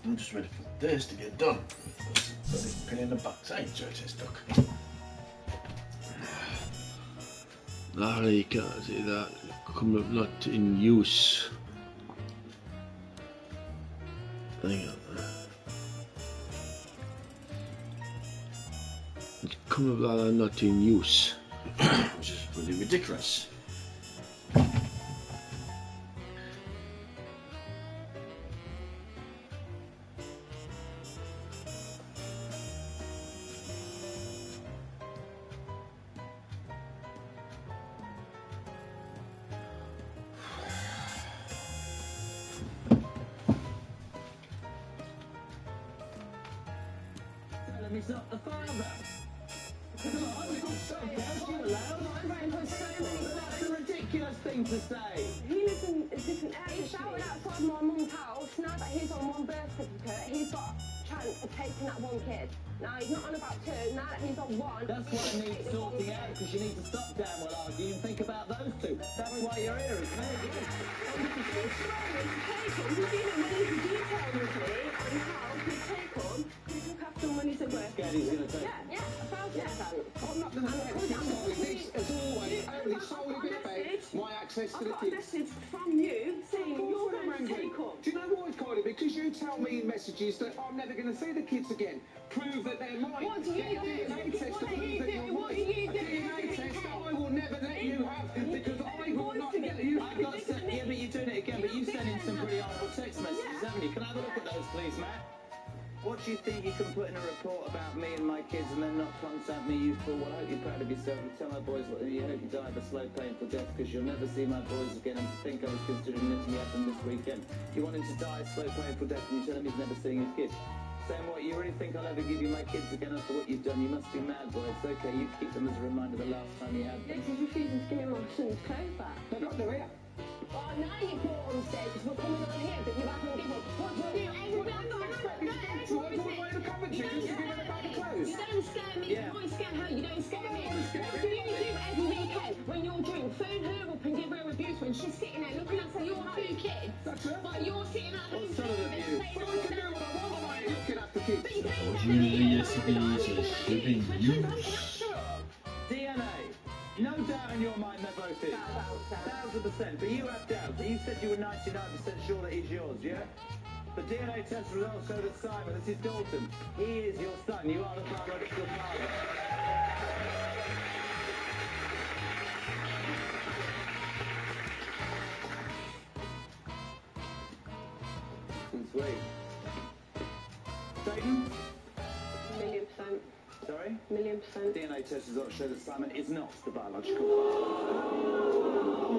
I'm just ready for this to get done. Put a pin in the box. I enjoy this duck. I can't see that. Come up not in use. Hang on. It's come up that are not in use. Which is really ridiculous. He's not the father. That's a ridiculous thing to say. He lives in a different area. He showered outside my mum's house. Now that he's on one birth certificate, he's got a chance of taking that one kid. Now he's not on about two. Now that he's on one. That's what needs sorting out, because you need to stop damn well arguing and think about those two. That's why you're here, isn't it? He's scared he's going to take Yeah, 1,000%. I'm not going to take this. As always, only solely bit my access to the kids. I got a message from you saying you're going to take up. Do you know why, Kylie? Because you tell me in messages that I'm never going to see the kids again. Prove that they're mine. What do you do? DNA test to prove that you're What do mine. you do? A DNA test that I will never let you have because I will not let you have. Yeah, but you're doing it again, but you sent in some pretty horrible text messages, haven't you? Can I have a look at those, please, Matt? What do you think you can put in a report about me and my kids and then not contact me, you fool? Well, I hope you're proud of yourself and tell my boys what you hope you die of a slow, painful death because you'll never see my boys again and to think I was considering letting you have them this weekend. You want him to die a slow, painful death and you tell him he's never seeing his kids. Saying what, you really think I'll ever give you my kids again after what you've done? You must be mad, boy. It's okay, you keep them as a reminder the last time you had them. He's refusing to give me my son's clothes back. They're not there. Oh, now you brought on stage because we're coming on here, but you haven't given up. What do you do? You don't scare me, you don't scare her, you don't scare me. What do you do every weekend when you're drunk? Phone her up and give her abuse when she's sitting there looking after your two kids. That's it. But you're sitting at home What sort of abuse? Well, I can do what I want when I'm looking after kids. DNA. No doubt in your mind they're both his. 1,000%. But you have doubt. But you said you were 99% sure that he's yours, yeah? The DNA test results show that Simon, this is Dalton. He is your son. You are the biological father. Sweet. Dayton? 1,000,000%. Sorry? 1,000,000%. DNA test results show that Simon is not the biological father.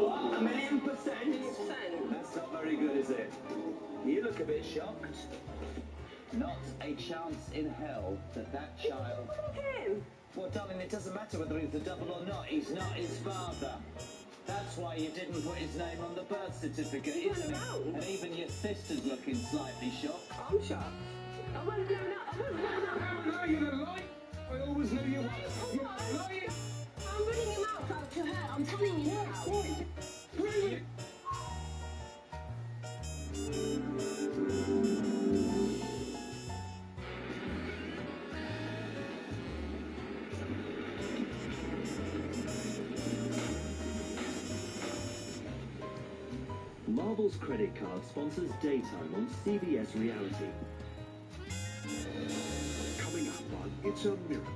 What? 1,000,000%? 1,000,000%. That's not very good, is it? You look a bit shocked. Not a chance in hell that that child... Him? Well, darling, it doesn't matter whether he's the double or not. He's not his father. That's why you didn't put his name on the birth certificate, isn't it? And even your sister's looking slightly shocked. I'm shocked. I wouldn't have known that. I wouldn't have known that. How are you the lie? I always knew you were. You're lying. I'm running him out to her. I'm telling you now. Brilliant. Marvel's credit card sponsors Daytime on CBS Reality. Coming up on It's a Miracle.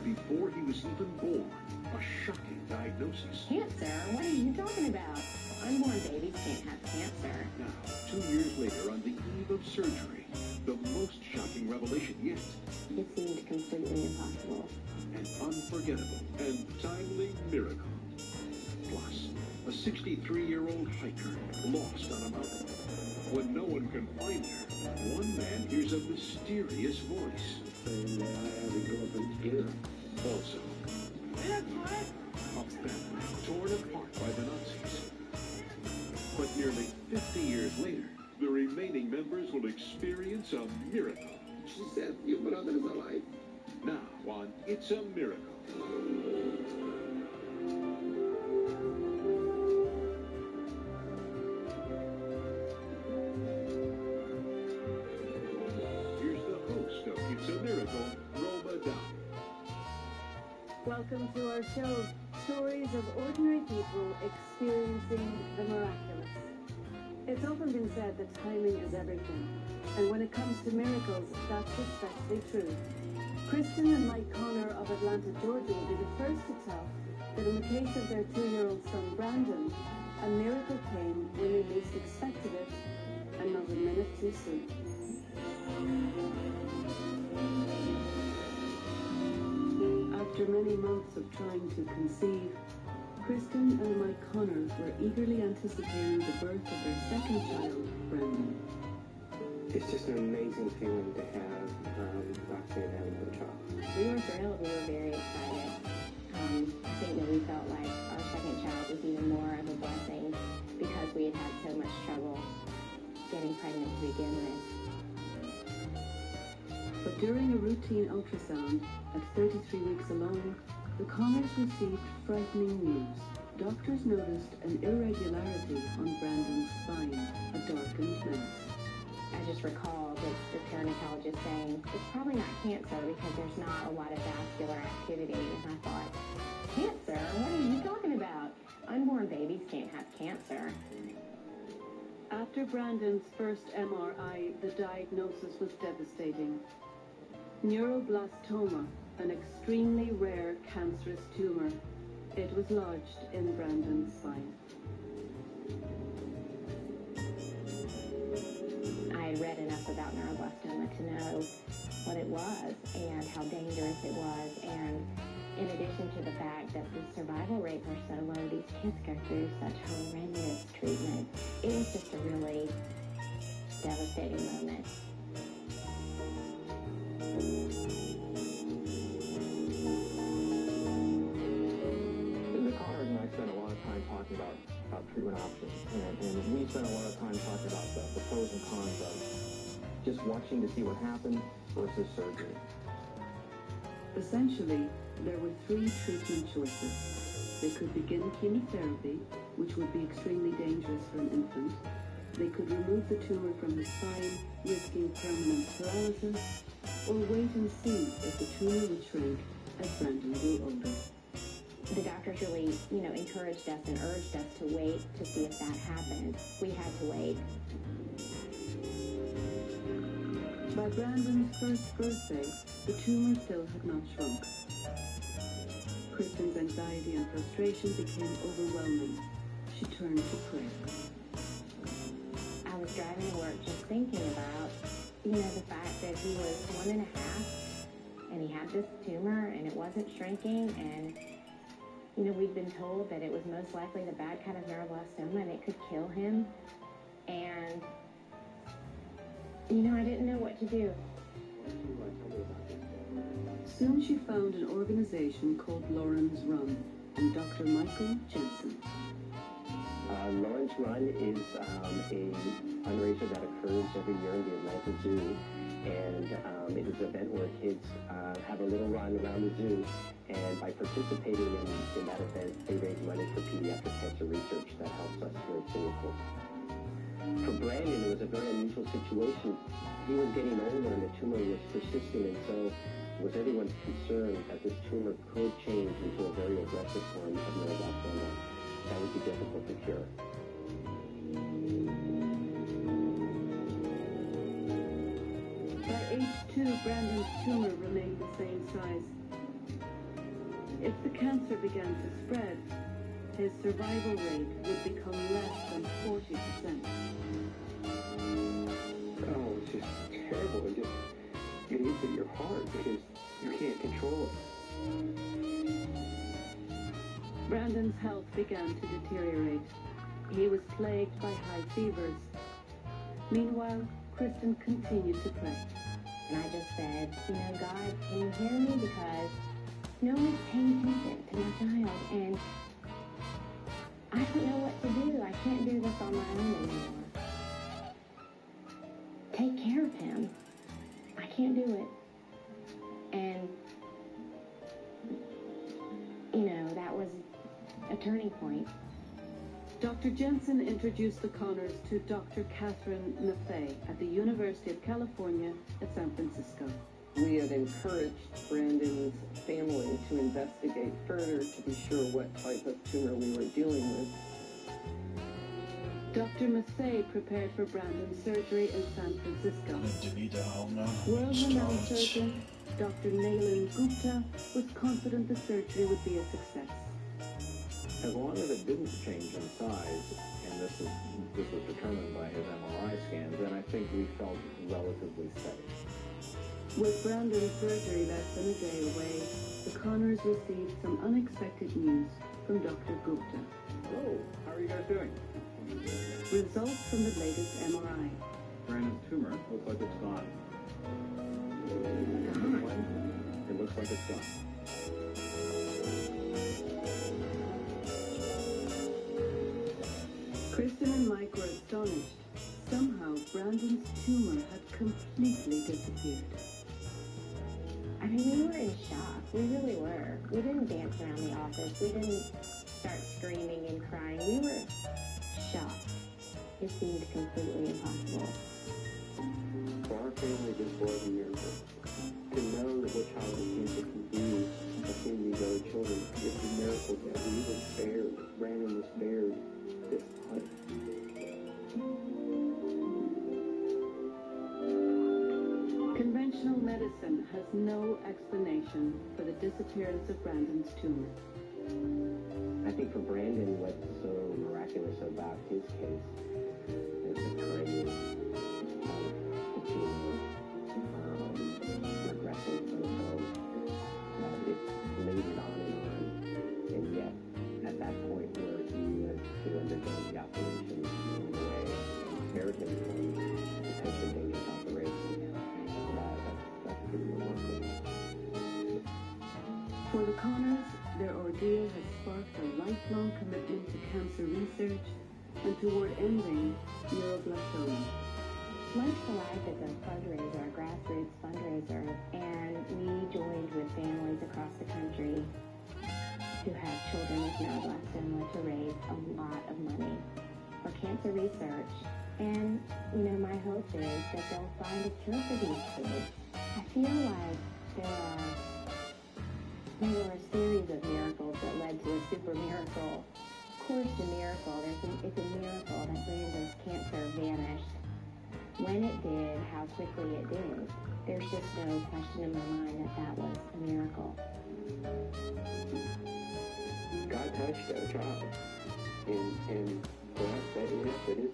Before he was even born, a shocking diagnosis. Cancer? What are you talking about? Unborn babies can't have cancer. Now, 2 years later, on the eve of surgery, the most shocking revelation yet. It seemed completely impossible. An unforgettable and timely miracle. Plus, a 63-year-old hiker lost on a mountain. When no one can find her, one man hears a mysterious voice saying, I had to go up and get her. Also, a family torn apart by the Nazis. But nearly 50 years later, the remaining members will experience a miracle. She said, your brother is alive. Now on It's a Miracle. It's a miracle, Roma. Welcome to our show, stories of ordinary people experiencing the miraculous. It's often been said that timing is everything, and when it comes to miracles, that's especially true. Kristen and Mike Connor of Atlanta, Georgia will be the first to tell that in the case of their 2-year-old son Brandon, a miracle came when they least expected it, and not a minute too soon. After many months of trying to conceive, Kristen and Mike Connor were eagerly anticipating the birth of their second child, Brandon. It's just an amazing feeling to have Roxanne have another child. We were thrilled. We were very excited. I think that we felt like our second child was even more of a blessing because we had had so much trouble getting pregnant to begin with. But during a routine ultrasound, at 33 weeks along, the Connors received frightening news. Doctors noticed an irregularity on Brandon's spine, a darkened mass. I just recall the perinatologist saying, it's probably not cancer because there's not a lot of vascular activity. And I thought, cancer? What are you talking about? Unborn babies can't have cancer. After Brandon's first MRI, the diagnosis was devastating. Neuroblastoma, an extremely rare cancerous tumor. It was lodged in Brandon's spine. I had read enough about neuroblastoma to know what it was and how dangerous it was. And in addition to the fact that the survival rates are so low, these kids go through such horrendous treatment. It was just a really devastating moment. The Connors and I spent a lot of time talking about treatment options, and we spent a lot of time talking about the pros and cons of just watching to see what happened versus surgery. Essentially, there were 3 treatment choices. They could begin chemotherapy, which would be extremely dangerous for an infant. They could remove the tumor from his spine, risking permanent paralysis, or wait and see if the tumor would shrink as Brandon grew older. The doctors really, encouraged us and urged us to wait to see if that happened. We had to wait. By Brandon's first birthday, the tumor still had not shrunk. Kristen's anxiety and frustration became overwhelming. She turned to prayer. I was driving to work just thinking about, the fact that he was 1.5 and he had this tumor and it wasn't shrinking, and we'd been told that it was most likely the bad kind of neuroblastoma and it could kill him. And, I didn't know what to do. Soon she found an organization called Lauren's Run and Dr. Michael Jensen. Lauren's Run is a fundraiser that occurs every year in the Atlanta Zoo, and it is an event where kids have a little run around the zoo, and by participating in that event, they raise money for pediatric cancer research that helps us here at Singapore. For Brandon, it was a very unusual situation. He was getting older and the tumor was persisting, and so it was everyone's concern that this tumor could change into a very aggressive form of neuroblastoma that would be difficult to cure. By age 2, Brandon's tumor remained the same size. If the cancer began to spread, his survival rate would become less than 40%. Oh, it's just terrible. It eats at your heart because you can't control it. Brandon's health began to deteriorate. He was plagued by high fevers. Meanwhile, Kristen continued to pray. And I just said, God, can you hear me? Because no one's paying attention to my child, and I don't know what to do. I can't do this on my own anymore. Take care of him. I can't do it. And, that was a turning point. Dr. Jensen introduced the Connors to Dr. Catherine Maffei at the University of California at San Francisco. We had encouraged Brandon's family to investigate further to be sure what type of tumor we were dealing with. Dr. Massey prepared for Brandon's surgery in San Francisco. World-renowned surgeon Dr. Nailan Gupta was confident the surgery would be a success. As long as it didn't change in size, and this was determined by his MRI scans, then I think we felt relatively steady. With Brandon's surgery less than a day away, the Connors received some unexpected news from Dr. Gupta. Hello, how are you guys doing? Results from the latest MRI. Brandon's tumor looks like it's gone. It looks like it's gone. Kristen and Mike were astonished. Somehow, Brandon's tumor had completely disappeared. I mean, we were in shock. We really were. We didn't dance around the office. We didn't start screaming and crying. We were shocked. It seemed completely impossible. For our family, this was a miracle. To know that what child with cancer can do, I've seen these other children, it's a miracle that we were spared. Brandon was spared this life. Conventional medicine has no explanation for the disappearance of Brandon's tumor. I think for Brandon, what's so miraculous about his case is the timing of the tumor regressing so it labored on, and yet at that point where he was to undergo the operation in a way spared him from potentially dangerous operation. That's pretty remarkable. For the Connors, their ordeal has sparked a lifelong commitment to cancer research and toward ending neuroblastoma. Life for Life is a fundraiser, a grassroots fundraiser, and we joined with families across the country who have children with neuroblastoma to raise a lot of money for cancer research. And, you know, my hope is that they'll find a cure for these kids. I feel like there were a series of miracles that led to a super miracle. Of course, the miracle, it's a miracle that Brandon's cancer vanished. When it did, how quickly it did. There's just no question in my mind that that was a miracle. God touched our child, and for us, that is a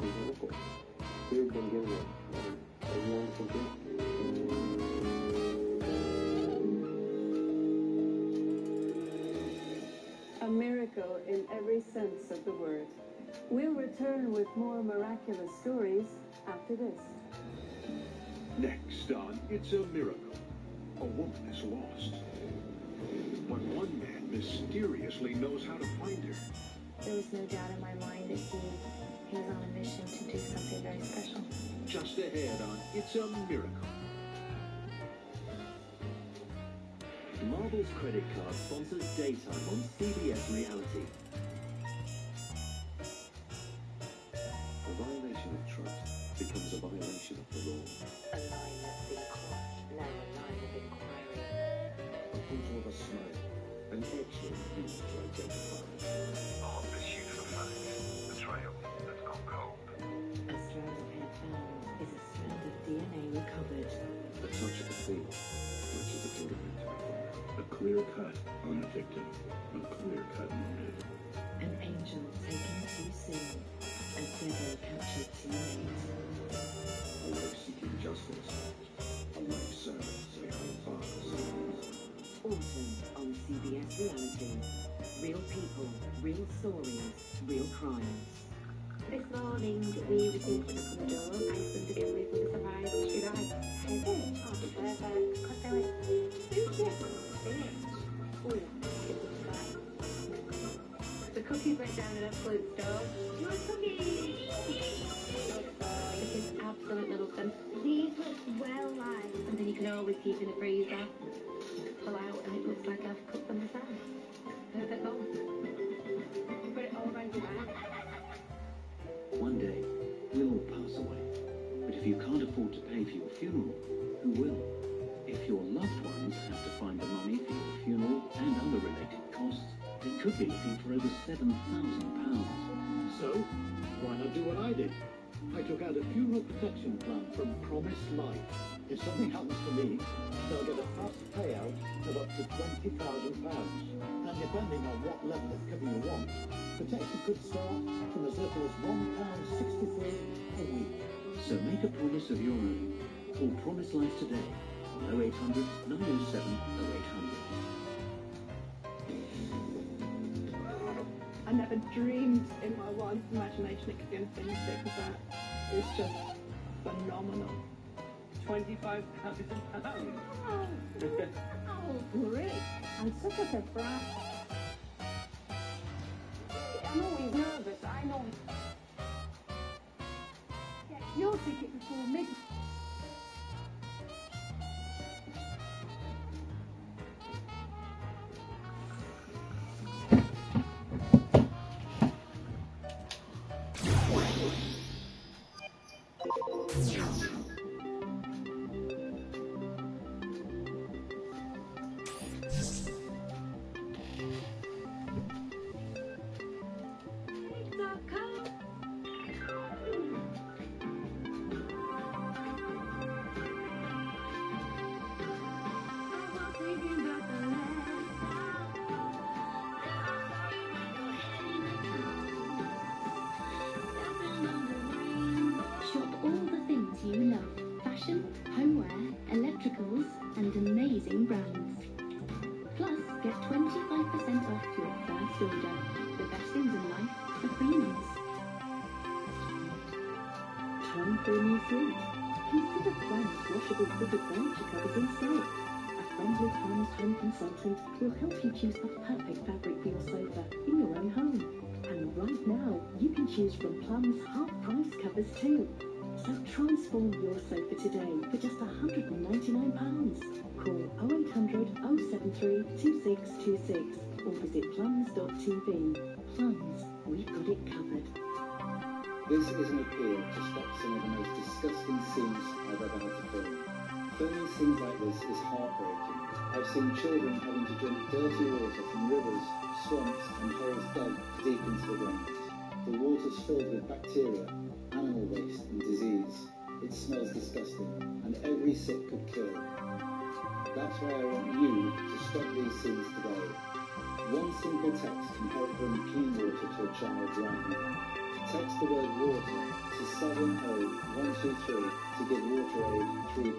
miracle. We've been given a wonderful gift. A miracle in every sense of the word. We'll return with more miraculous stories after this. Next on It's a Miracle, a woman is lost. But one man mysteriously knows how to find her. There was no doubt in my mind that he was on a mission to do something very special. Just ahead on It's a Miracle. Marvel's credit card sponsors Daytime on CBS Reality. A violation of trust becomes a violation of the law. A line that's been crossed, now a line of inquiry. A photo of a smile, an X-ray used to identify. Our pursuit for facts, the trail that's gone cold. A strand of hair found is a strand of DNA recovered. The touch of the field matches a fingerprint. A clear cut on the victim, a clear cut motive. An angel taken too soon, a devil captured too late. A life seeking justice, a life served behind bars. Autumn on CBS Reality. Real people, real stories, real crimes. This morning, we received a knock on the door. I assumed again we were surprised. Should I? Oh, perfect. Because they went, who's this? Oh, the cookies went down an absolute stove. You want cookies? This is absolute little fun. These look well like something you can always keep in the freezer. Pull out and it looks like I've cooked them myself. Perfect bowl. Put it all around your back. One day, we'll all pass away. But if you can't afford to pay for your funeral, who will? If your loved ones have to find the money for your funeral and other related costs, they could be looking for over £7,000. So, why not do what I did? I took out a funeral protection plan from Promised Life. If something happens to me, they'll get a fast payout of up to £20,000. And depending on what level of cover you want, protection could start from as little as £1.63 a week. So make a promise of your own. Call Promise Life today on 0800 907 0800. I never dreamed in my wildest imagination it could be anything as big as that. It's just phenomenal. £25,000. Oh, great. I'm such a surprise. I'm always nervous, I know. Get your ticket before me. Shop all the things you love. Fashion, homeware, electricals, and amazing brands. Plus, get 25% off your first order. The best things in life for free meals. Time for a new suit. Consider Plum's washable fitted furniture covers in sale. A friendly Plum's home consultant will help you choose the perfect fabric for your sofa in your own home. And right now, you can choose from Plum's half-price covers too. So transform your sofa today for just £199. Call 0800 073 2626 or visit plums.tv. Plums, we've got it covered. This is an appeal to stop some of the most disgusting scenes I've ever had to film. Filming scenes like this is heartbreaking. I've seen children having to drink dirty water from rivers, swamps and holes dug deep into the ground. The water's filled with bacteria, animal waste and disease. It smells disgusting, and every sip could kill. That's why I want you to stop these scenes today. One simple text can help bring clean water to a child right now. Text the word water to 70123 to give WaterAid £3.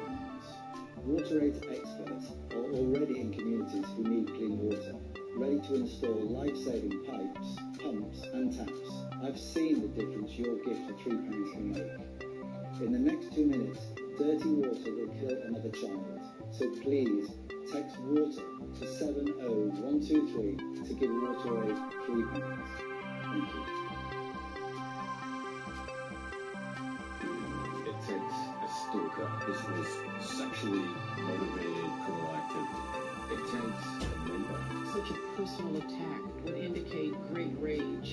WaterAid experts are already in communities who need clean water, ready to install life-saving pipes, pumps and taps. I've seen the difference your gift of £3 can make. In the next 2 minutes, dirty water will kill another child. So please, text water to 70123 to give WaterAid £3. Thank you. It takes a stalker. This was sexually motivated criminal activity. It takes a neighbor. Such a personal attack would indicate great rage.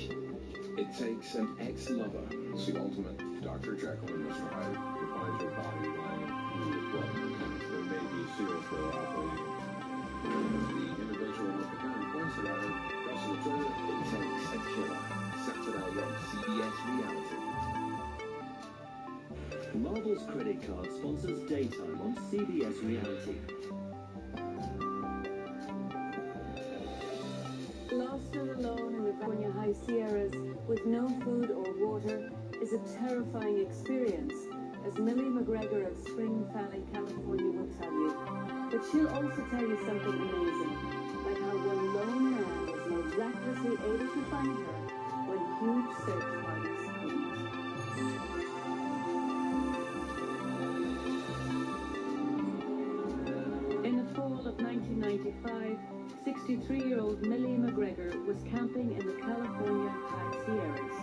It takes an ex-lover. It's the ultimate Dr. Jekyll and Mr. Hyde who finds your body lying in the blood. There may be a serial killer operating. The individual with the gun points it at her, Russell Turner. It takes a killer. Saturday on CBS Reality. Marvel's credit card sponsors Daytime on CBS Reality. Lost and alone in the California High Sierras with no food or water is a terrifying experience, as Millie McGregor of Spring Valley, California will tell you. But she'll also tell you something amazing, like how one lone man was miraculously able to find her when huge search parties couldn't. In the fall of 1995, 63-year-old Millie McGregor was camping in the California High Sierras.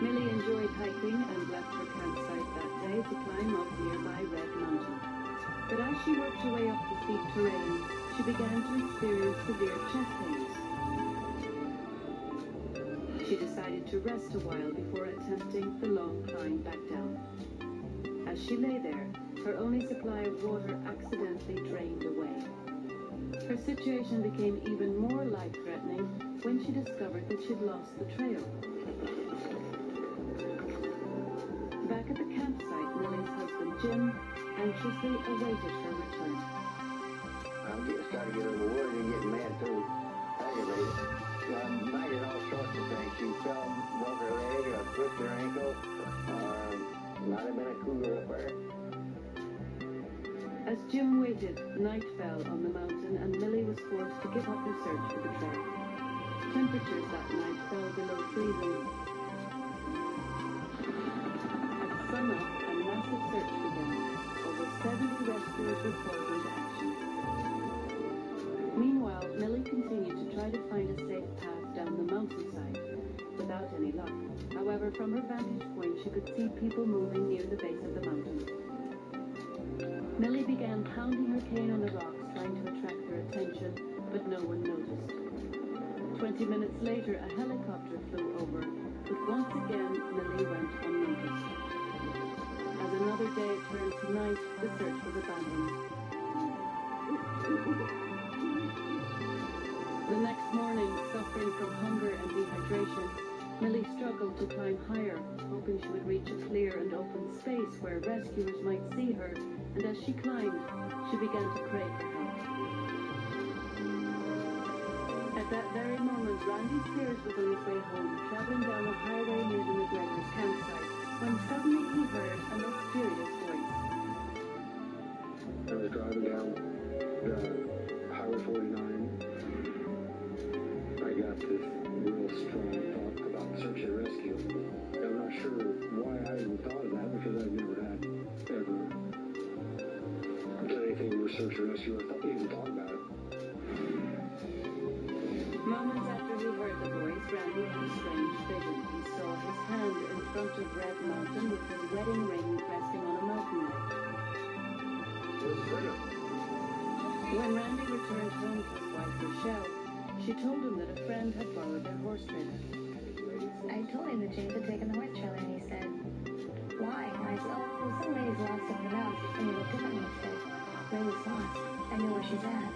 Millie enjoyed hiking and left her campsite that day to climb up nearby Red Mountain. But as she worked her way up the steep terrain, she began to experience severe chest pains. She decided to rest a while before attempting the long climb back down. As she lay there, her only supply of water accidentally drained away. Her situation became even more life-threatening when she discovered that she'd lost the trail. Back at the campsite, Millie's husband Jim anxiously awaited her return. I'm starting to get overworried and getting mad too. Aggravated. I did all sorts of things. She fell, broke her leg, or twisted her ankle, might have been a cougar up there. As Jim waited, night fell on the mountain and Millie was forced to give up her search for the trail. Temperatures that night fell below freezing. At sunup, a massive search began. Over 70 rescuers were called into action. Meanwhile, Millie continued to try to find a safe path down the mountainside, without any luck. However, from her vantage point, she could see people moving near the base of the mountain. Millie began pounding her cane on the rocks, trying to attract their attention, but no one noticed. 20 minutes later, a helicopter flew over, but once again, Millie went unnoticed. As another day turned to night, the search was abandoned. The next morning, suffering from hunger and dehydration, Millie struggled to climb higher, hoping she would reach a clear and open space where rescuers might see her, and as she climbed, she began to pray for help. At that very moment, Randy Spears was on his way home, traveling down a highway near the McGregor's campsite, when suddenly he heard a mysterious voice. I was driving down Highway 49. I got this real strong thought about search and rescue. I'm not sure why I even thought of that, because I've never had ever done anything with search and rescue or even thought about it. Moments after he heard the voice, Randy had a strange vision. He saw his hand in front of Red Mountain with his wedding ring resting on a mountain ledge. When Randy returned home to his wife Rochelle, she told him that a friend had borrowed their horse trailer. I told him that James had taken the horse trailer, and he said, "Why?" And I said, "Oh, well, some lady's lost something else." And he looked at me and said, "Lady's lost. I know where she's at."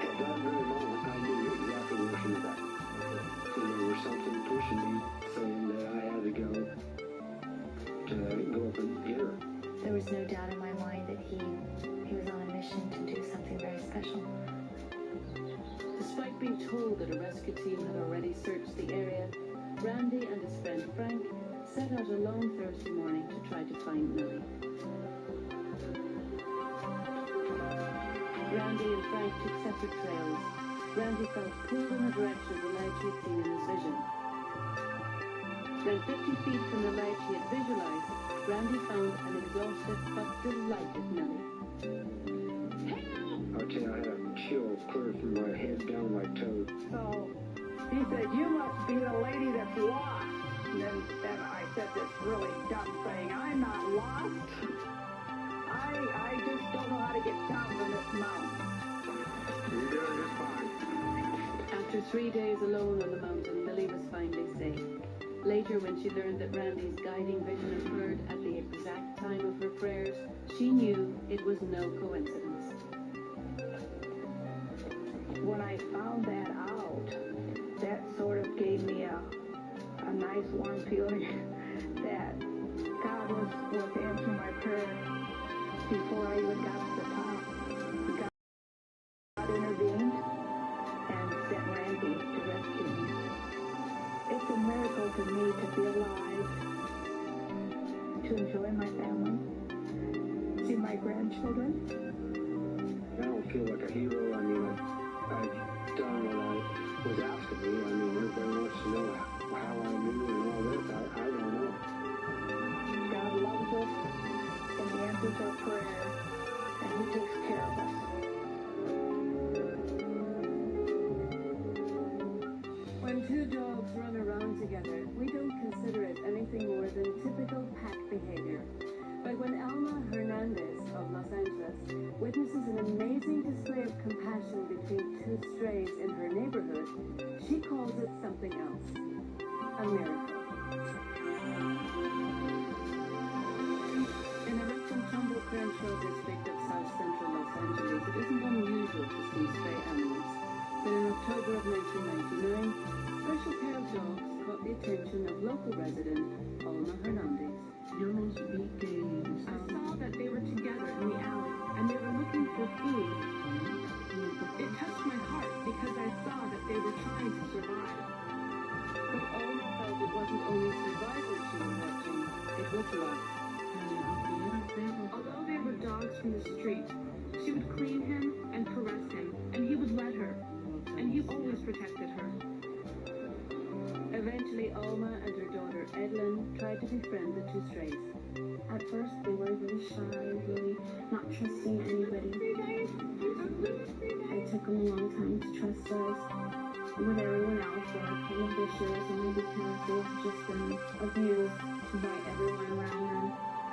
At that very moment, I knew exactly where she was at. So there was something pushing me, saying that I had to go up and get her. There was no doubt in my mind that he was on a mission to do something very special. Despite being told that a rescue team had already searched the area, Randy and his friend Frank set out a long Thursday morning to try to find Millie. Randy and Frank took separate trails. Randy felt pulled in the direction of the ledge he had seen in his vision. Then 50 feet from the ledge he had visualized, Randy found an exhausted but delighted Millie. I'll tell you, I had a chill clear from my head down my toe. So he said, "You must be the lady that's lost." And then I said this really dumb thing, "I'm not lost. I just don't know how to get down from this mountain." You're doing just fine. After 3 days alone on the mountain, Millie was finally safe. Later, when she learned that Randy's guiding vision occurred at the exact time of her prayers, she knew it was no coincidence. When I found that out, that sort of gave me a nice warm feeling that God was answering my prayer before I even got to the top. God intervened and sent Randy to rescue me. It's a miracle to me to be alive, to enjoy my family, see my grandchildren. I don't feel like a hero. I mean, I've done what I was asked of me. I mean, everybody wants to know how I knew and all this. I don't know. God loves us, and He answers our prayer, and He takes care of us. When two dogs run around together, we don't consider it anything more than typical pack behavior. But when Alma Hernandez of Los Angeles witnesses an amazing display of compassion between two strays in her neighborhood, she calls it something else. A miracle. to love. Although they were dogs from the street, she would clean him and caress him, and he would let her, and he always protected her. Eventually, Alma and her daughter Edlin tried to befriend the two strays. At first, they were really shy, really not trusting anybody. It took them a long time to trust us. With everyone else, they were kind of vicious and maybe passive, just abused by everyone around them.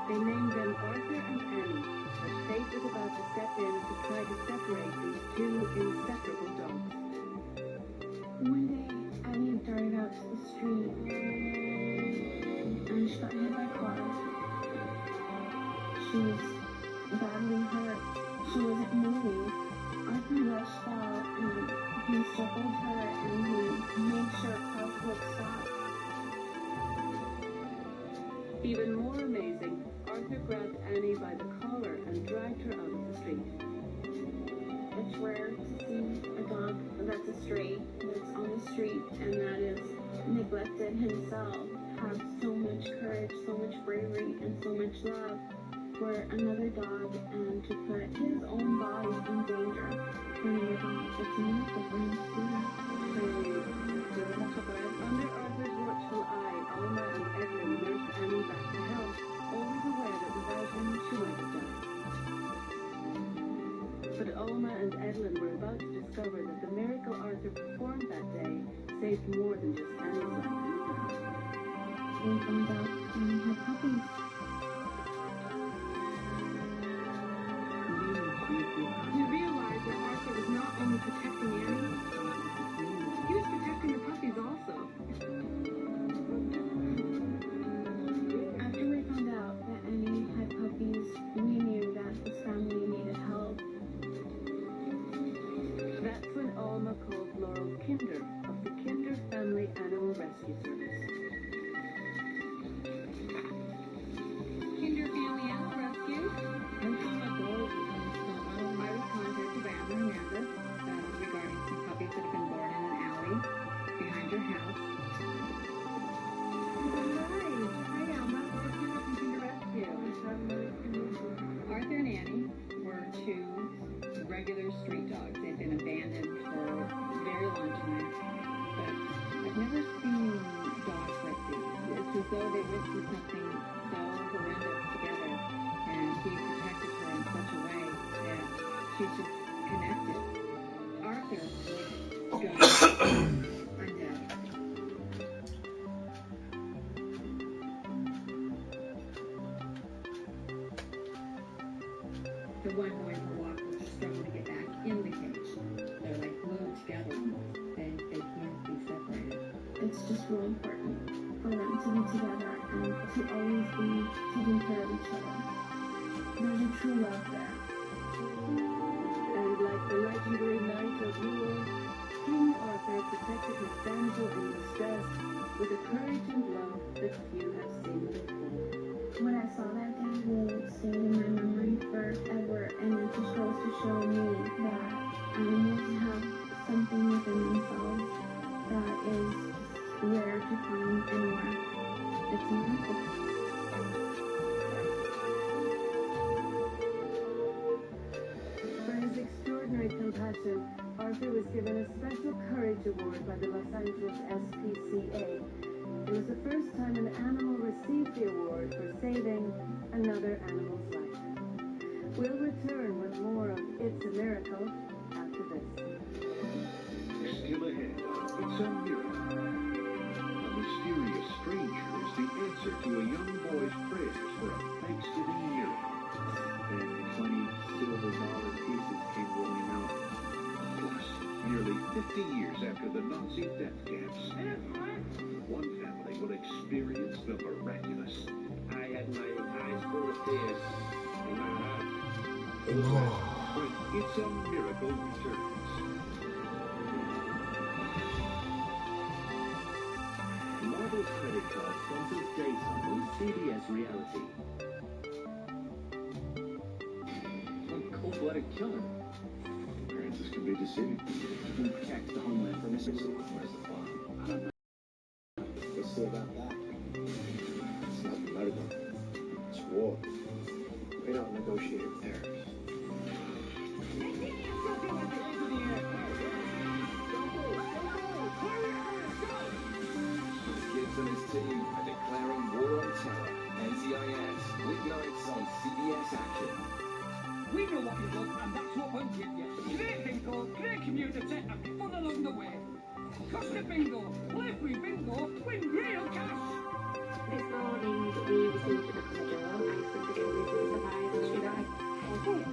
They named them Arthur and Annie, but fate was about to step in to try to separate these two inseparable dogs. One day, Annie darted out to the street, and she got hit by cars. She was badly hurt. She wasn't moving. Arthur rushed out, and he circled her, and he made sure cars would stop. Even more amazing, Arthur grabbed Annie by the collar and dragged her out of the street. It's rare to see a dog that's a stray, that's on the street, and that is neglected himself, have so much courage, so much bravery, and so much love for another dog, and to put his own body in danger for another dog. It's a miracle for him to do that. Under Arthur's watchful eye, Alma and Edlin nursed Annie back to health, always aware that without him she might have died. But Alma and Edlin were about to discover that the miracle Arthur performed that day saved more than just Annie's life. We found out Annie had puppies. We realized that Arthur was not only protecting Annie, he was protecting the puppies also. After we found out that Annie had puppies, we knew that his family needed help. That's when Alma called Laurel Kinder of the Kinder Family Animal Rescue Service. Kinder Family Animal Rescue. I'm from my goal. I was contacted by andyRmcnair's regarding some puppies that have been born in an alley behind your house. Hi, Alma. We're Kinder from Kinder Rescue. Arthur and Annie were two regular street dogs. They'd been abandoned for a very long time, but I've never seen dogs like these. It's as though they went through something so horrendous together, and he protected her in such a way that she's just connected. Arthur was gone. I'm dead. The one boy who walked was just struggling to get back in the cage. They're like glued together almost. They can't be separated. It's just really important for them to be together and to always be taking care of each other. There's a true love there. And like the legendary Knight of Yule, King Arthur protected his damsel in distress with a courage and love that few have seen before. What I saw that day will stay in my memory forever, and it just goes to show me that animals have something within themselves that is rare to find anywhere. It's a miracle. For his extraordinary compassion, Arthur was given a Special Courage Award by the Los Angeles SPCA. It was the first time an animal received the award for saving another animal's life. We'll return with more of It's a Miracle after this. Still ahead, it's a miracle. A mysterious stranger is the answer to a young boy's prayers for a Thanksgiving miracle. Then 20 silver dollar pieces came rolling out. Plus, nearly 50 years after the Nazi death camps, one family will experience the miraculous. I had my eyes full of tears in my heart. When It's a Miracle returns. Marvel's credit card sponsors Jason on CBS Reality. One cold-blooded killer. Francis can be deceiving. Who protects the homeland from missiles? Where's the farm? I don't know. Let's see about that. It's not medical. negotiated terms. Gibbs and his team are declaring war on terror. NCIS, weeknights on CBS Action. We know what you love, and that's what we'll give you. Great bingo, great community, and fun along the way. Costa Bingo, play free bingo, win real cash. This morning we received a knock on the door. I expect to go with a surprise. Should I? Okay.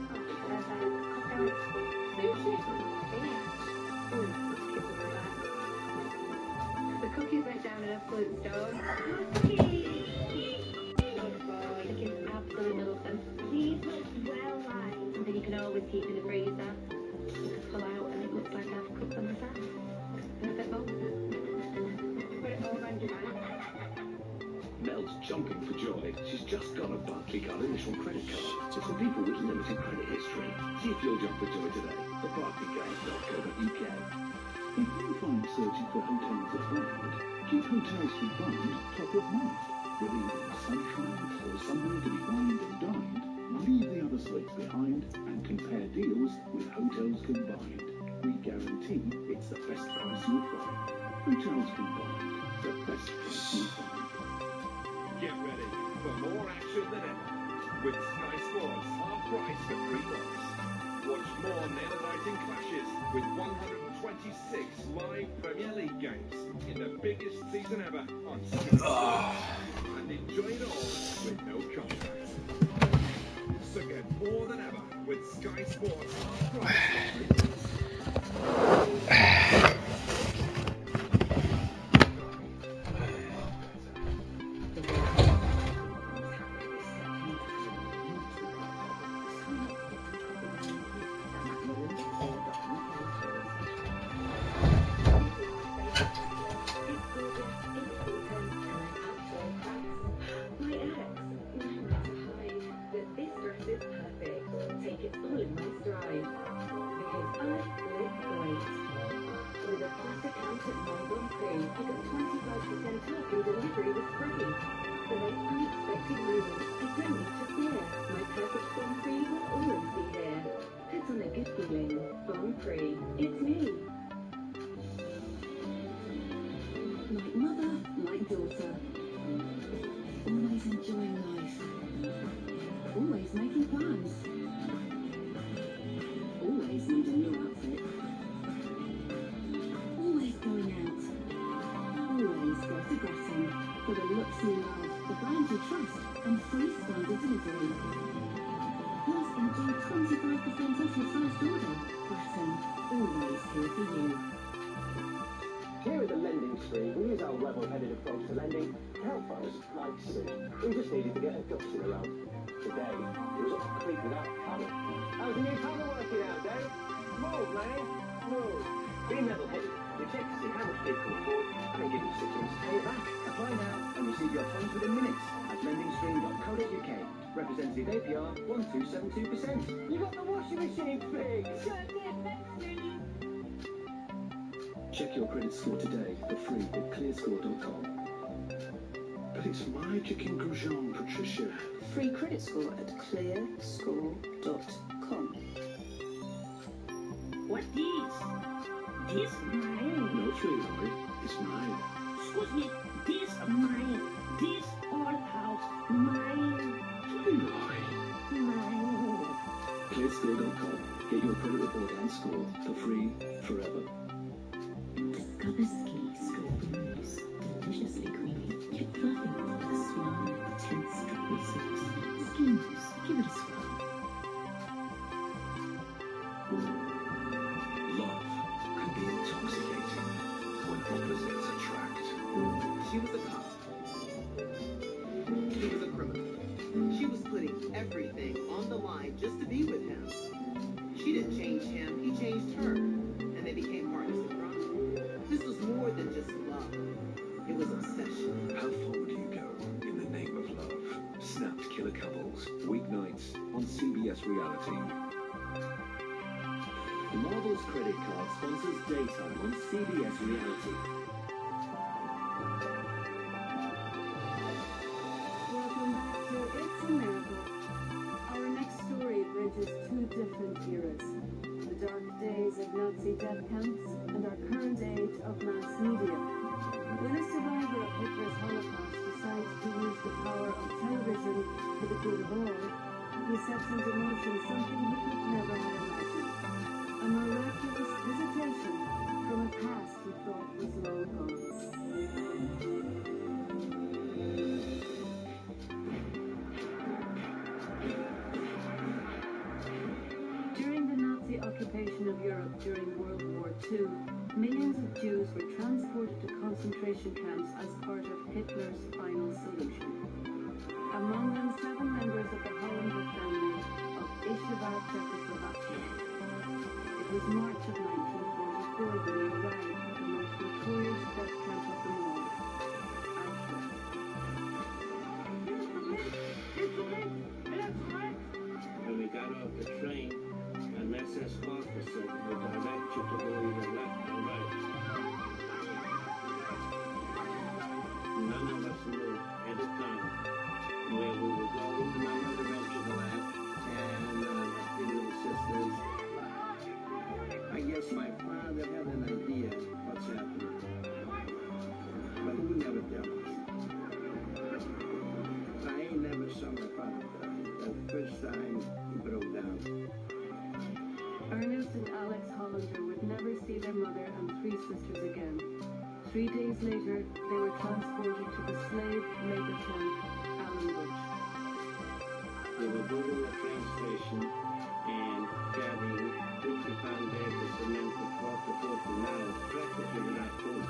The cookies went down in a food store. Cookies! Good boy, the kids absolutely love them. These look well like something you can always keep in the freezer. You can pull out and it looks like I've cooked them myself. Perfect bowl. Put it all around your hand. Mel's jumping for joy. She's just got a Barclaycard initial credit card. It's for people with limited credit history. See if you'll jump for joy today at barclaycard.co.uk. If you find searching for hotels a find, keep hotels we find top of mind. Whether you want sunshine or somewhere to be wined and dined, leave the other sites behind and compare deals with Hotels Combined. We guarantee it's the best price you'll find. Hotels Combined, the best price you'll find. Get ready for more action than ever with Sky Sports half price for 3 months. Watch more nail-biting clashes with 126 live Premier League games in the biggest season ever on Sky Sports. And enjoy it all with no contract. So get more than ever with Sky Sports half price for 3 months. Like mother, like daughter. Always enjoying life. Always making plans. Always need a new outfit. Always going out. Always go to Grattan for the looks you love, the brand you trust, and free standard delivery. Plus, enjoy 25% off your first order. Grattan, always here for you. Here at the Lending Stream, we use our level-headed approach to lending to help folks like Sue, who just needed to get her ducks in a row. Today, it was up the creek without a paddle. How's the new paddle working out, Dave? Move, man, move. Being level-headed, we check to see how much kids can afford and then give them 6 months to pay it back. Apply now and receive your funds within minutes at lendingstream.co.uk. Representative APR 1272%. You got the washing machine fixed! Sure did, thanks, Lily. Check your credit score today for free at clearscore.com. But it's magic in Grujon, Patricia. Free credit score at clearscore.com. What is? This mine? No, Lloyd, it's mine. Excuse me, this mine. This old house mine. Lloyd. Mine. Clearscore.com. Get your credit report and score for free forever. Discover ski scoop mousse, deliciously creamy, yet fluffy with a small, intense strawberry sauce. Ski mousse, give it a swirl. Love can be intoxicating when opposites attract. She was a cop. He was a criminal. She was putting everything on the line just to be with him. She didn't change him, he changed her. And they became partners in crime. This was more than just love. It was obsession. How far would you go in the name of love? Snapped Killer Couples, weeknights on CBS Reality. Marvel's credit card sponsors Daytime on CBS Reality. Welcome back to It's a Miracle. Our next death camps and our current age of mass media. When a survivor of Hitler's Holocaust decides to use the power of television for the good of all, he sets into motion something he could never have imagined. A miraculous visitation from a past he thought was long gone. During the Nazi occupation of Europe during World War II, millions of Jews were transported to concentration camps as part of Hitler's final solution. Among them 7 members of the Hollander family of Isheva, Czechoslovakia. It was March of 1944 when they arrived at the most notorious death camp of them all, Auschwitz. When we got off the train, an SS officer would direct you to go either left or right. None of us knew at the time where we were going. My mother went to the left, and my 3 little sisters. I guess my father had an idea what's happening, but he would never tell us. I ain't never saw my father cry. That first time he broke down. Ernest and Alex Hollander would never see their mother and 3 sisters again. 3 days later, they were transported to the slave labor camp, Allenbusch. We were building a train station and carrying 50-pound bags of cement for 12 to 14 hours, practically without food.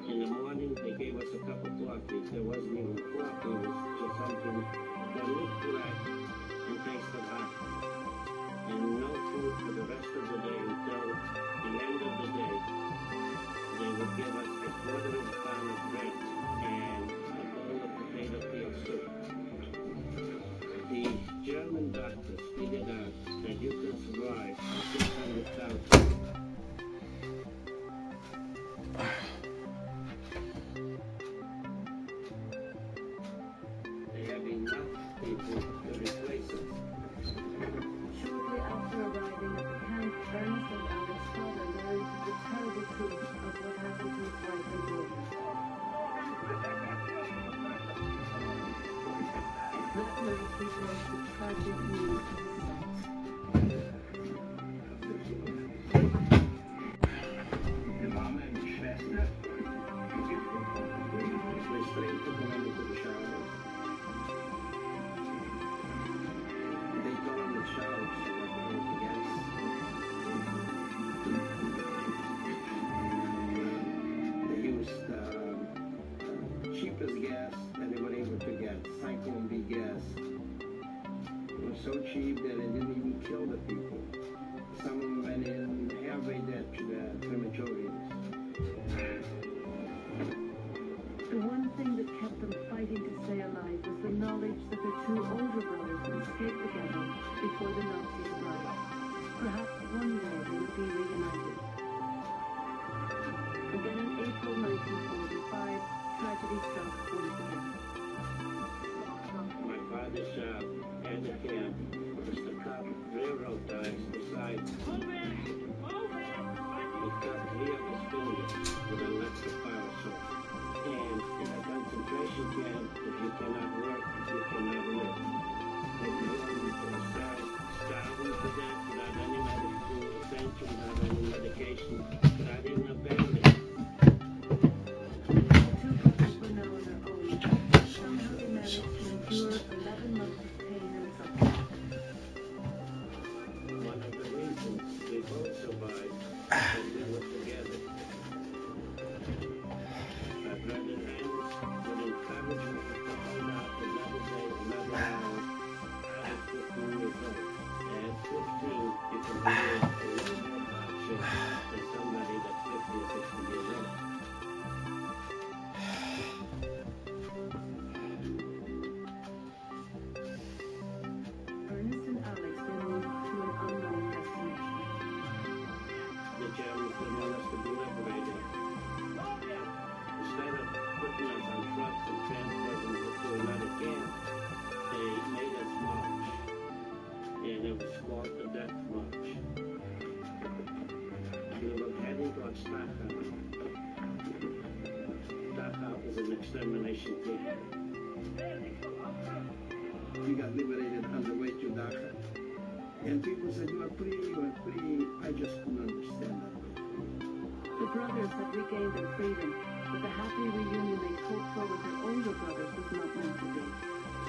In the morning, they gave us a cup of coffee. There wasn't even coffee, it was just something that looked black and tasted hot. And no food for the rest of the day until the end of the day. They would give us a quarter of a pound of bread and a bowl of potato peel soup. The German doctors figured out that you can survive on 600,000. They have enough people to replace us. Shortly after arriving at the camp, Ernest and Alex's father learned the terrible truth of what happened to his wife and daughter. That night he brought the tragic news to his sons. Die Mama und die Schwester. Wir straight took them into the showers. They got in the showers so that they would gas. They used cheapest gas that they were able to get, Cyclone B gas. It was so cheap that it didn't even kill the people. Some of them went in halfway dead to the crematoriums. The one thing that kept them fighting to stay alive was the knowledge that their 2 older brothers would escape the ghetto before the Nazis arrived. Perhaps one day they would be reunited. And then in April 1945, tragedy struck once again. My father's job at the camp was to cut railroad ties beside. He cut 3 of his fingers with an electric power source. And in a concentration camp, if you cannot work, you cannot live. They put you to a cell, starving to death without any medical attention, without any medication, without even a bandage. The 2 brothers were now on their own. Somehow they managed to endure 11 months of pain and suffering. One of the reasons we both survived is that we were together. My brother Ernest would encourage me to hold out another day, another hour. I was 15 years old. At 15, you can be a little more hardship than somebody that's 50 or 60 years old. generation kid. We got liberated on the way to Dhaka. And people said, you are free, you are free. I just couldn't understand that. The brothers had regained their freedom, but the happy reunion they hoped for with their older brothers was not meant to be.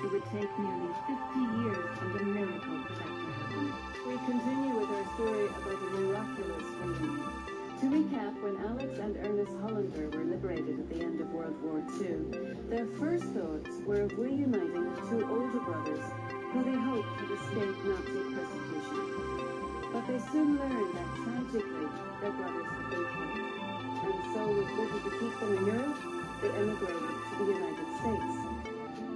It would take nearly 50 years and a miracle for that to happen. We continue with our story about a miraculous reunion. To recap, when Alex and Ernest Hollander were liberated at the end of World War II, their first thoughts were of reuniting with two older brothers who they hoped had escaped Nazi persecution. But they soon learned that, tragically, their brothers had been killed. And so, with little to keep them in Europe, they emigrated to the United States.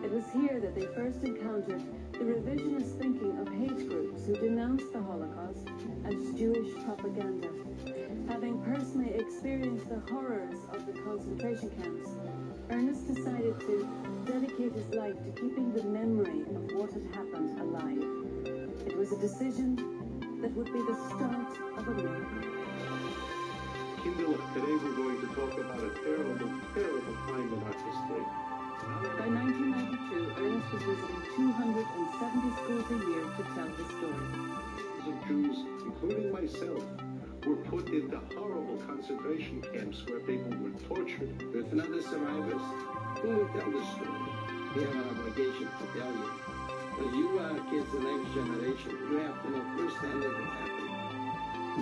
It was here that they first encountered the revisionist thinking of hate groups who denounced the Holocaust as Jewish propaganda. Having personally experienced the horrors of the concentration camps, Ernest decided to dedicate his life to keeping the memory of what had happened alive. It was a decision that would be the start of a miracle. Kindle, today we're going to talk about a terrible, terrible time in our history. By 1992, Ernest was visiting 270 schools a year to tell his story. Of Jews, including myself, were put into horrible concentration camps where people were tortured. If not the survivors, who will tell the story? We have an obligation to tell you. Because you are kids, the next generation, you have to know firsthand what will happen.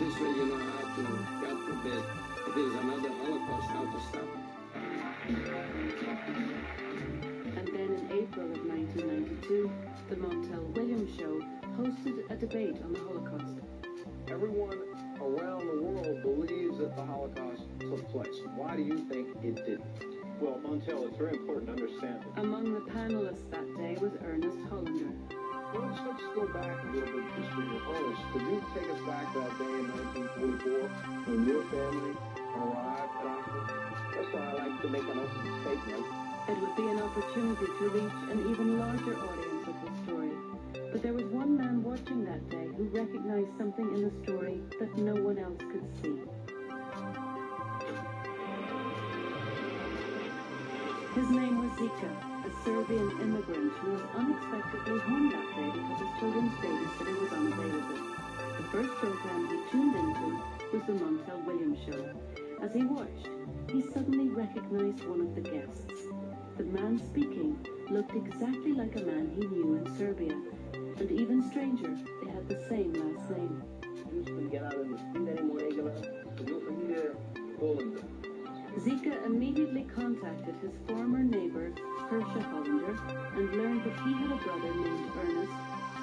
This way you know how to, God forbid, if there's another Holocaust, how to stop it. And then in April of 1992, the Montel Williams Show hosted a debate on the Holocaust. Everyone around the world believes that the Holocaust took place. Why do you think it didn't? Well, Montel, it's very important to understand that. Among the panelists that day was Ernest Hollander. Well, let's go back a little bit in history. Ernest, could you take us back to that day in 1944 when your family arrived at Auschwitz? That's why I like to make an open statement. It would be an opportunity to reach an even larger audience with the story. But there was one man watching that day who recognized something in the story that no one else could see. His name was Zika, a Serbian immigrant who was unexpectedly home that day because his children's babysitter was unavailable. The first program he tuned into was the Montel Williams Show. As he watched, he suddenly recognized one of the guests. The man speaking looked exactly like a man he knew in Serbia. And even stranger, they had the same last name. You can get out in the street anymore, you'll be there, Hollander. Zika immediately contacted his former neighbor, Herschel Hollander, and learned that he had a brother named Ernest,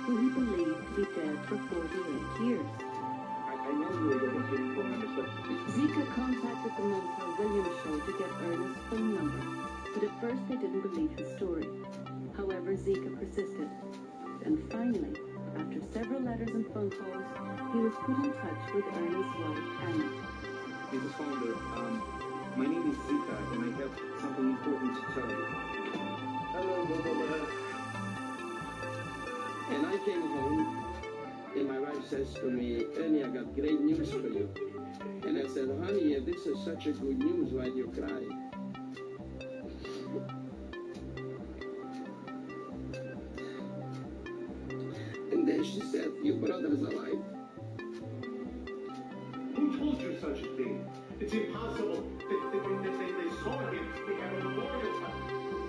who he believed to be dead for 48 years. I know you were going to get phone numbers, but... Zika contacted the Montel Williams Show to get Ernest's phone number, but at first they didn't believe his story. However, Zika persisted. And finally, after several letters and phone calls, he was put in touch with Ernest's wife, Anna. Mrs. Hollander, my name is Zika, and I have something important to tell you. Hello, Bobo. And I came home, and my wife says to me, Ernie, I got great news for you. And I said, honey, if this is such a good news, why do you cry? And then she said, your brother is alive. Who told you such a thing? It's impossible. They saw him. We have a memorial.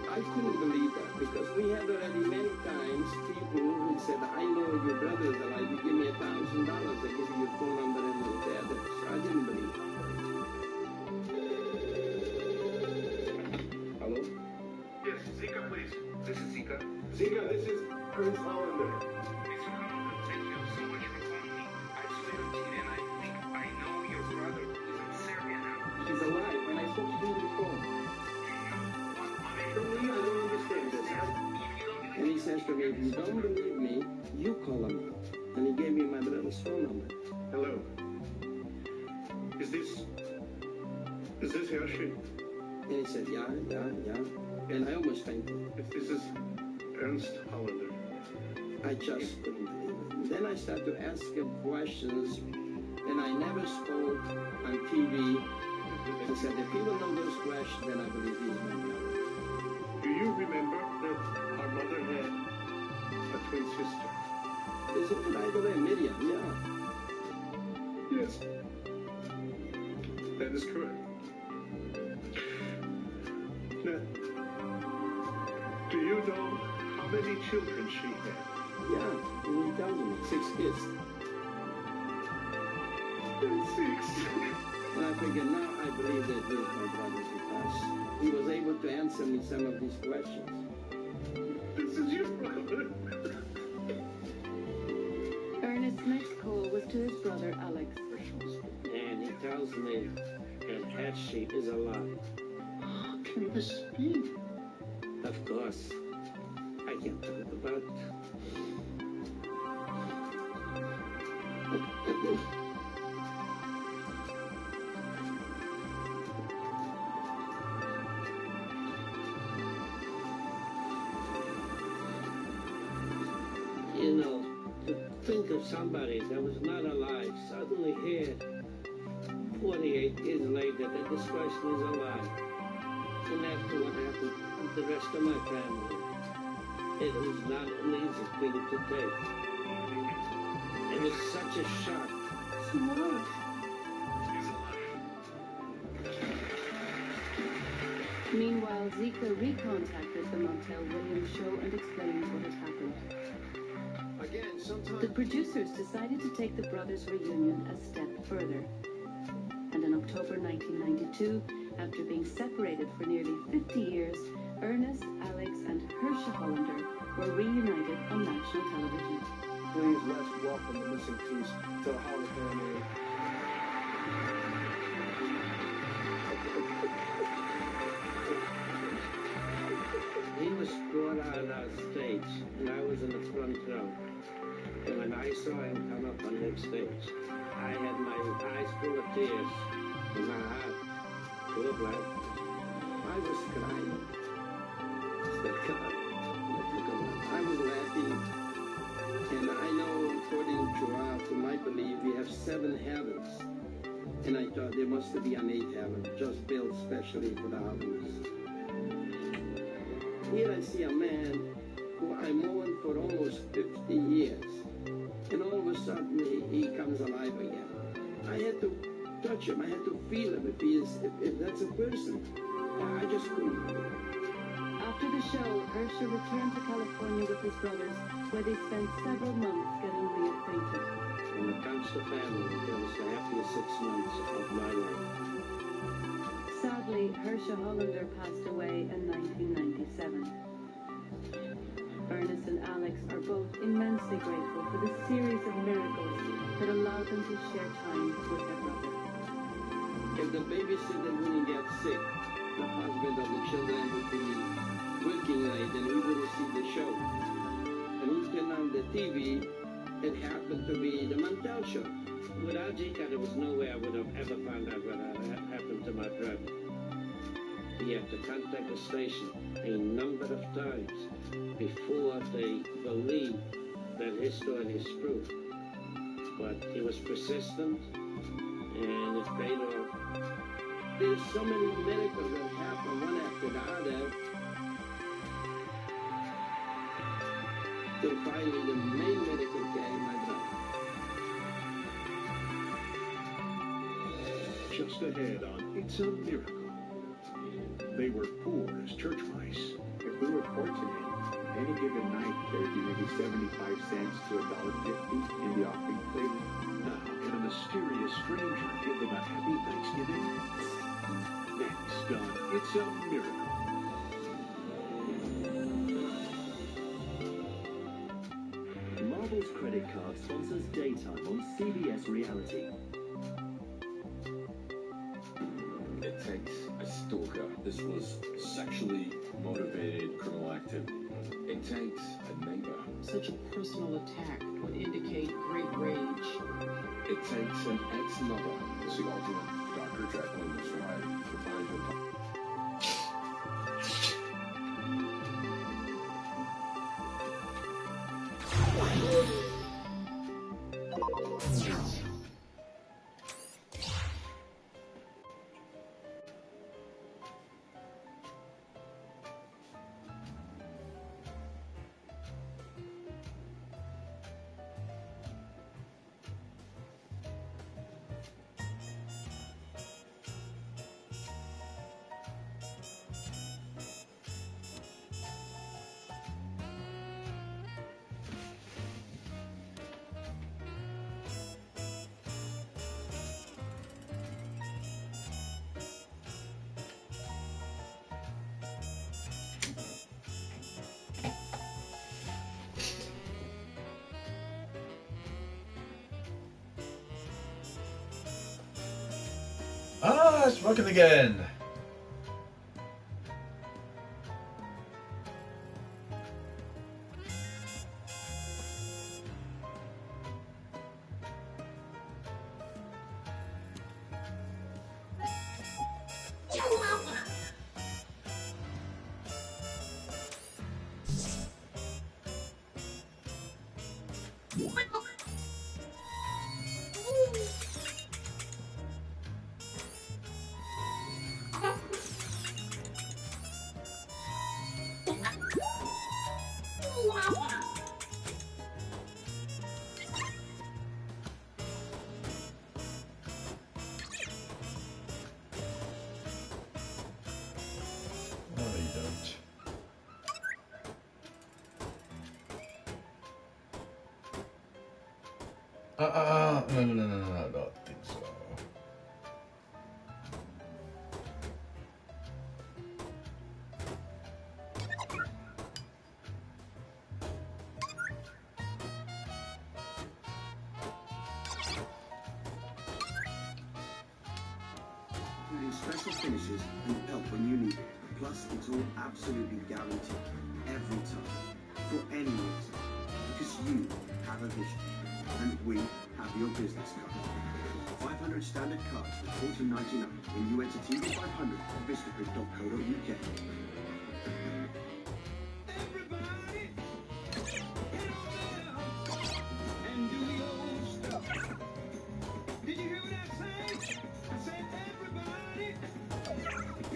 I couldn't believe that because we had already many times people who said, I know your brother is alive. You give me $1,000. I give you your phone number and the address. I didn't believe it. Hello? Yes, Zika, please. This is Zika. Zika, this is Ernest Hollander. Mr. Hollander, thank you so much for calling me. I swear to you, and I think I know your brother is in Serbia now. He's alive, and I spoke to him on the phone. I don't understand this. And he says to me, if you don't believe me, you call him. And he gave me my brother's phone number. Hello. Is this Hershey? And he said, yeah. And I almost fainted. If this is Ernst Hollander. I just couldn't believe it. Then I started to ask him questions, and I never spoke on TV. I said, if he will know those questions, then I believe he's my brother. Is it right away, Miriam? Yeah. Yes. That is correct. Now, do you know how many children she had? Yeah, he tells me 6 kids. 6. And I figured now I believe that he is my brother because he was able to answer me some of these questions. This is your brother. Ernest's next call was to his brother Alex. And he tells me that Hatshie is alive. Can this be? Of course. I can't talk about it. You know, to think of somebody that was not alive suddenly here, 48 years later, that this person is alive. And after what happened with the rest of my family, it was not an easy thing to take. It was such a shock. Meanwhile, Zika recontacted the Montel Williams show and explained what had happened. Again, sometimes... The producers decided to take the brothers' reunion a step further. And in October 1992, after being separated for nearly 50 years, Ernest, Alex, and Hersha Hollander were reunited on national television. Please let's welcome the missing piece to the Hollander family. He was brought out on stage, and I was in the front row. And when I saw him come up on that stage, I had my eyes full of tears and my heart full of blood. I was crying. I was laughing. And I know, according to my belief, we have 7 heavens. And I thought there must be an 8th heaven, just built specially for the Hollanders. Here I see a man who I mourned for almost 50 years. And all of a sudden, he comes alive again. I had to touch him. I had to feel him if that's a person. I just couldn't. After the show, Hersha returned to California with his brothers, where they spent several months getting reacquainted. When it comes to family, that was the happiest 6 months of my life. Sadly, Hersha Hollander passed away in 1997. Ernest and Alex are both immensely grateful for the series of miracles that allowed them to share time with their brother. If the babysitter wouldn't get sick, the husband of the children would be working late and we wouldn't see the show. And we turned on the TV, it happened to be the Montel show. Without Zika, there was no way I would have ever found out what happened to my brother. He had to contact the station a number of times before they believed that his story is true. But he was persistent, and it paid off. There's so many miracles that happen one after the other. Till finally the main miracle came, my brother. Just ahead on It's a Miracle. They were poor as church mice. If we were fortunate, any given night there'd be maybe 75 cents to $1.50 in the offering plate. Now, can a mysterious stranger give them a happy Thanksgiving? Next on It's a Miracle. Marvel's credit card sponsors Daytime on CBS Reality. It takes a stalker. This was sexually motivated criminal activity. It takes a neighbor. Such a personal attack would indicate great rage. It takes an ex-lover. It's the ultimate Dr. Jekyll and Mr. Hyde to find your partner. it's working again. No, I don't think so. Including special finishes and help when you need it. Plus, it's all absolutely guaranteed. Every time. For any reason. Because you have a vision. And we have your business card. 500 standard cards for $14.99 when you enter TV500 at vistagrid.co.uk.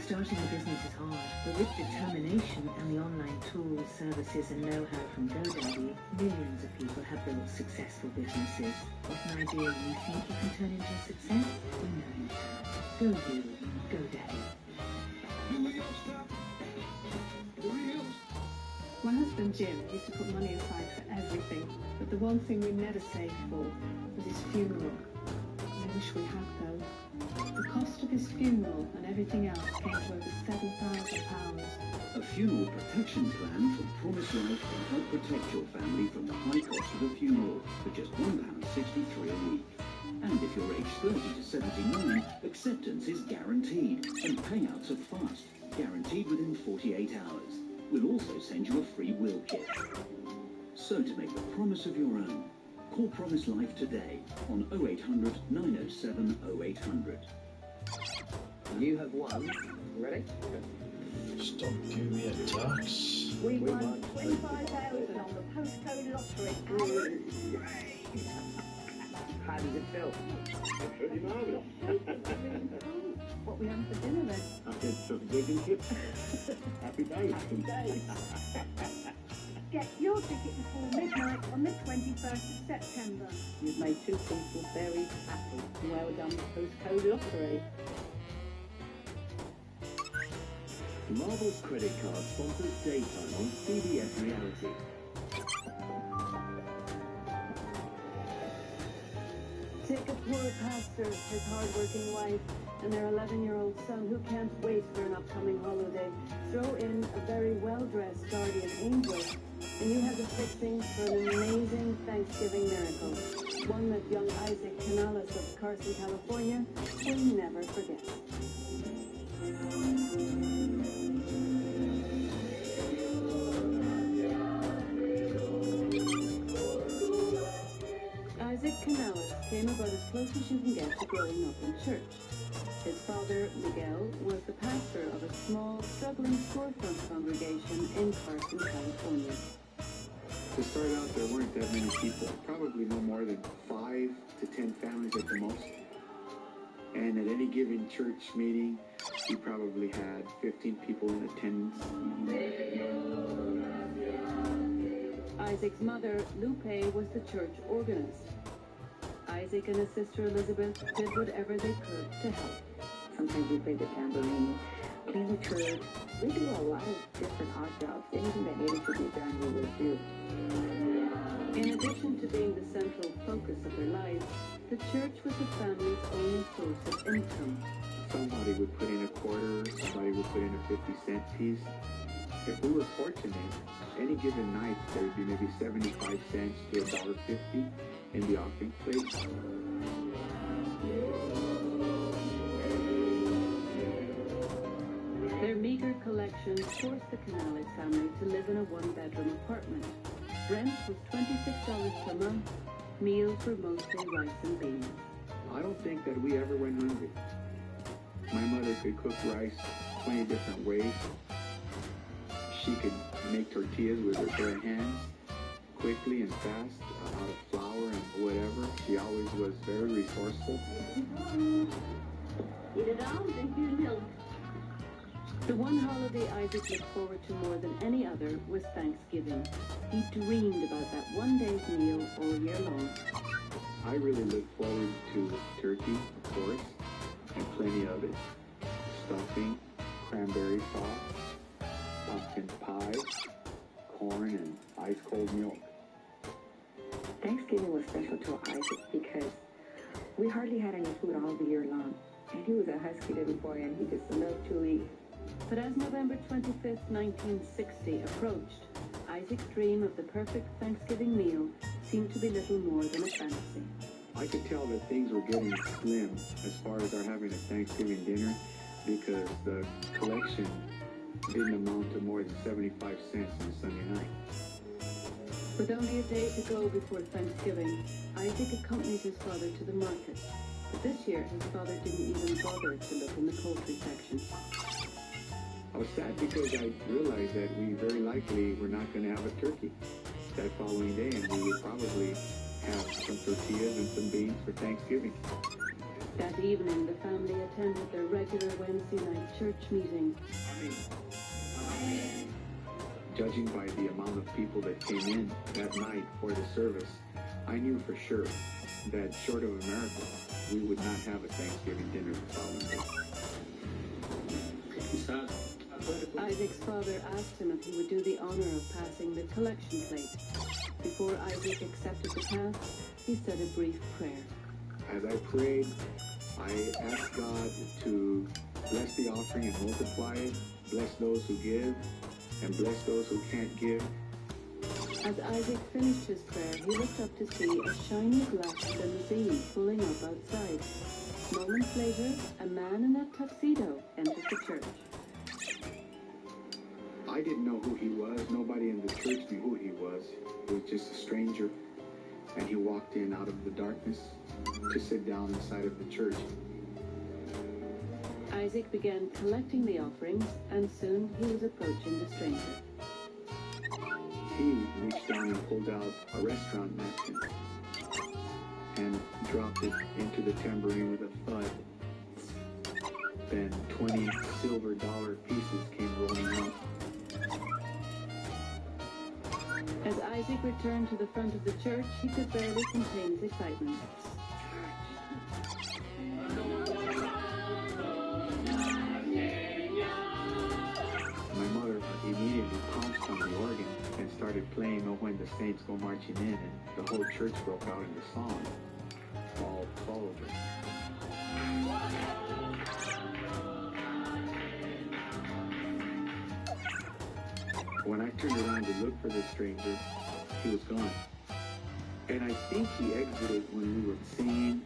Starting a business is hard, but with determination and the online tools, services and know-how from GoDaddy, millions of people have built successful businesses. What an idea you think you can turn into a success? We know you can. Go you, GoDaddy. My husband Jim used to put money aside for everything, but the one thing we never saved for was his funeral. I wish we had though. The cost of his funeral and everything else came to over £7,000. A funeral protection plan from Promise Life can help protect your family from the high cost of a funeral for just £1.63 a week. And if you're aged 30 to 79, acceptance is guaranteed and payouts are fast, guaranteed within 48 hours. We'll also send you a free will kit. So to make the promise of your own, call Promise Life today on 0800 907 0800. You have won. Ready? Stop giving me a tax. We won 25,000 on the postcode lottery. How does it feel? Pretty marvellous. What we having for dinner then? I said some chicken chips. Happy days. Happy days. Get your ticket before midnight on the 21st of September. You've made two people very happy. Well done, postcode lottery. Marvel's credit card sponsors daytime on CBS Reality. Take a poor pastor, his hard-working wife, and their 11-year-old son who can't wait for an upcoming holiday. Throw in a very well-dressed guardian angel, and you have the fixings for an amazing Thanksgiving miracle. One that young Isaac Canales of Carson, California will never forget. Isaac Canales came about as close as you can get to growing up in church. His father, Miguel, was the pastor of a small, struggling storefront congregation in Carson, California. To start out, there weren't that many people, probably no more than 5 to 10 families at the most. And at any given church meeting, we probably had 15 people in attendance. Isaac's mother, Lupe, was the church organist. Isaac and his sister Elizabeth did whatever they could to help. Sometimes we play the tambourine, clean the church. We do a lot of different odd jobs. Anything that needed to be done, we would do. In addition to being the central focus of their lives, the church was the family's only source of income. Somebody would put in a quarter, somebody would put in a 50-cent piece. If we were fortunate, any given night there would be maybe 75 cents to $1.50 in the offering plate. collections forced the Canales family to live in a one-bedroom apartment. Rent was $26 per month. Meals were mostly rice and beans. I don't think that we ever went hungry. My mother could cook rice 20 different ways. She could make tortillas with her bare hands, quickly and fast, out of flour and whatever. She always was very resourceful. The one holiday Isaac looked forward to more than any other was Thanksgiving. He dreamed about that one day's meal all year long. I really look forward to turkey, of course, and plenty of it. Stuffing, cranberry sauce, pumpkin pie, corn, and ice-cold milk. Thanksgiving was special to Isaac because we hardly had any food all the year long. And he was a husky little boy, and he just loved to eat. But as November 25th, 1960 approached, Isaac's dream of the perfect Thanksgiving meal seemed to be little more than a fantasy. I could tell that things were getting slim as far as our having a Thanksgiving dinner because the collection didn't amount to more than 75 cents on Sunday night. With only a day to go before Thanksgiving, Isaac accompanied his father to the market. But this year, his father didn't even bother to look in the poultry section. I was sad because I realized that we very likely were not going to have a turkey that following day, and we would probably have some tortillas and some beans for Thanksgiving. That evening, the family attended their regular Wednesday night church meeting. Judging by the amount of people that came in that night for the service, I knew for sure that short of a miracle, we would not have a Thanksgiving dinner the following day. Isaac's father asked him if he would do the honor of passing the collection plate. Before Isaac accepted the task, he said a brief prayer. As I prayed, I asked God to bless the offering and multiply it, bless those who give, and bless those who can't give. As Isaac finished his prayer, he looked up to see a shiny black limousine pulling up outside. Moments later, a man in a tuxedo entered the church. I didn't know who he was. Nobody in the church knew who he was. He was just a stranger. And he walked in out of the darkness to sit down inside of the church. Isaac began collecting the offerings, and soon he was approaching the stranger. He reached down and pulled out a restaurant napkin and dropped it into the tambourine with a thud. Then 20 silver dollar pieces came rolling out. As Isaac returned to the front of the church, he could barely contain his excitement. My mother immediately pounced on the organ and started playing "Oh When the Saints Go Marching In," and the whole church broke out into song. All followed her. When I turned around to look for the stranger, he was gone. And I think he exited when we were singing,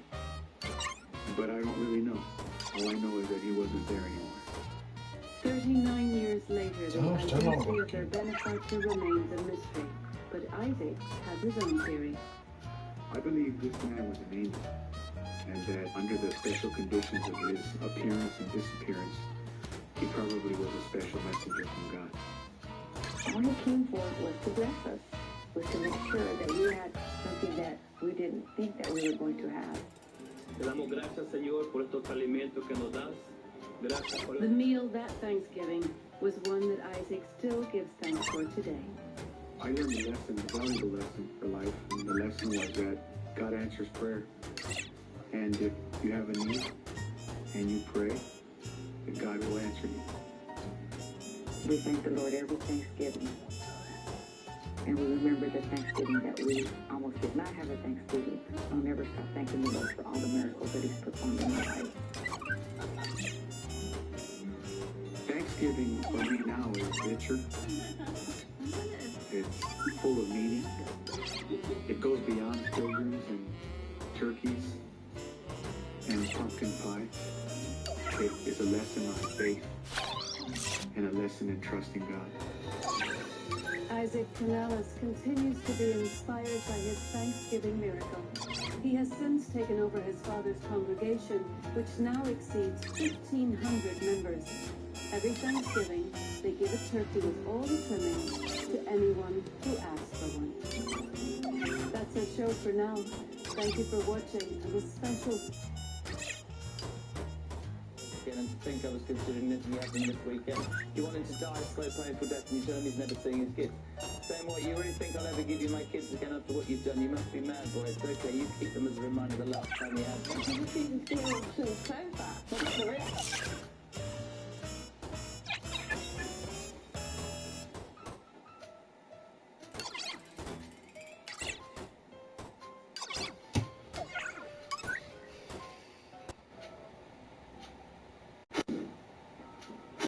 but I don't really know. All I know is that he wasn't there anymore. 39 years later, the identity of their benefactor remains a mystery, but Isaac has his own theory. I believe this man was an angel, and that under the special conditions of his appearance and disappearance, he probably was a special messenger from God. All he came for was to bless us, was to make sure that we had something that we didn't think that we were going to have. Te damos gracias, Señor, por estos alimentos que nos das. Gracias por The meal that Thanksgiving was one that Isaac still gives thanks for today. I learned a lesson, a valuable lesson for life, and the lesson was that God answers prayer. And if you have a need and you pray, that God will answer you. We thank the Lord every Thanksgiving. And we remember the Thanksgiving that we almost did not have a Thanksgiving. I'll never stop thanking the Lord for all the miracles that He's performed in my life. Thanksgiving for me now is richer. It's full of meaning. It goes beyond pilgrims and turkeys and pumpkin pie. It is a lesson on faith and a lesson in trusting God. Isaac Canellis continues to be inspired by his Thanksgiving miracle. He has since taken over his father's congregation, which now exceeds 1,500 members. Every Thanksgiving, they give a turkey with all the trimmings to anyone who asks for one. That's our show for now. Thank you for watching, and a special... And to think I was considering knitting up this weekend. You want him to die a slow, painful death, and you tell him he's never seeing his kids. Saying what, you really think I'll ever give you my kids again after what you've done? You must be mad, boy. It's okay, you keep them as a reminder of the last time you had them. You keep them still so far.